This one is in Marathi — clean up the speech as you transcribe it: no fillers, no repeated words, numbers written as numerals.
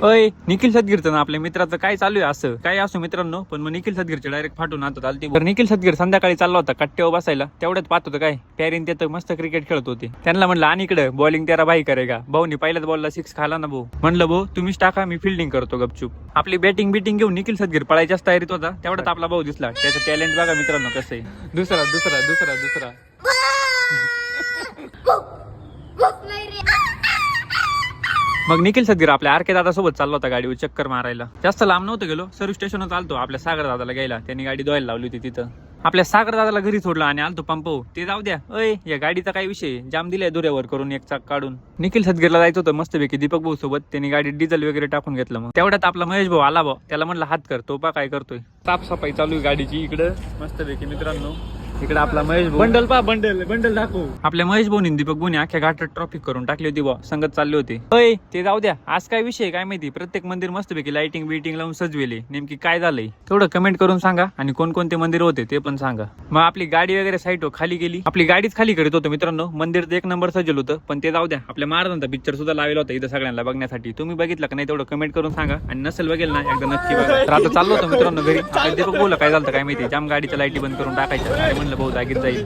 अय निखिल सदगीरचं ना आपल्या मित्राचं काय चालू आहे असं काय असो मित्रांनो, पण मग निखिल सदगीरचे डायरेक्ट फाटून हातात आलती. बरं निखिल सदगीर संध्याकाळी चालला होता कट्ट्यावर बसायला, तेवढ्यात पाहत होतं काय पॅरिन ते मस्त क्रिकेट खेळत होते. त्यांना म्हणलं आणि इकडे बॉलिंग त्याला भाई करेगा. भाऊनी पहिल्याच बॉलला 6 खाला ना भाऊ. म्हणलं भाऊ तुम्हीच टाका, मी फिल्डिंग करतो गपचूप. आपली बॅटिंग घेऊन निखिल सदगीर पळायच्याच तयारीत होता, तेवढ्यात आपला भाऊ दिसला. त्याचं टॅलेंट बघा मित्रांनो कसं आहे. दुसरा दुसरा दुसरा दुसरा मग निखिल सदगीर आपल्या आरके दादा सोबत चालला होता गाडीवर चक्कर मारायला. जास्त लांब नव्हतं गेलो, सर्व्हिस स्टेशनवर चालतो आपल्या सागर दादाला घ्यायला. त्यांनी गाडी धुवायला लावली होती तिथं. आपल्या सागर दादाला घरी सोडलं आणि आलतो पंपावर. ते जाऊ द्या, अय या गाडीचा काय विषय, जाम दिलाय दुऱ्यावर करून एक चाक काढून. निखिल सदगीरला जायचं होतं मस्तपैकी दीपक भाऊ सोबत. त्यांनी गाडीत डिझेल वगैरे टाकून घेतलं. मग तेवढ्यात आपला महेश भाऊ आला भाऊ. त्याला म्हणलं हात कर, तो पा काय करतोय. साफसफाई चालू आहे गाडीची इकडं मस्तपैकी मित्रांनो. इकडे आपला महेश भाऊ बंडल पा बंडल दाखव. आपल्या महेश भाऊनी दीपक भाऊनी अख्ख्या घाटात ट्रॉफिक करून टाकली होती बा. संगत चालली होती. अय ते जाऊ द्या, आज काय विषय काय माहिती. प्रत्येक मंदिर मस्तपैकी लाइटिंग बिटिंग लावून सजवेले. नेमकी काय झालंय तेवढं कमेंट करून सांगा. आणि कोणकोणते मंदिर होते ते पण सांगा. मग आपली गाडी वगैरे साईड खाली गेली. आपली गाडीच खाली करत होतं मित्रांनो. मंदिर एक नंबर सजल होतं. पण ते जाऊ द्या, आपल्या महाराजांचा पिक्चर सुद्धा लावला होता इथं सगळ्यांना बघण्यासाठी. तुम्ही बघितलं का नाही तेवढं कमेंट करून सांगा. आणि नसेल बघेल ना एकदा नक्की बघा. तर आता चाललो होतं मित्रांनो घरी. आपल्या दीपक बोला काय झालं काय माहिती, जाम गाडीच्या लाईटी बंद करून टाकायच्या. म्हणलं भाऊ जागीच जाईल.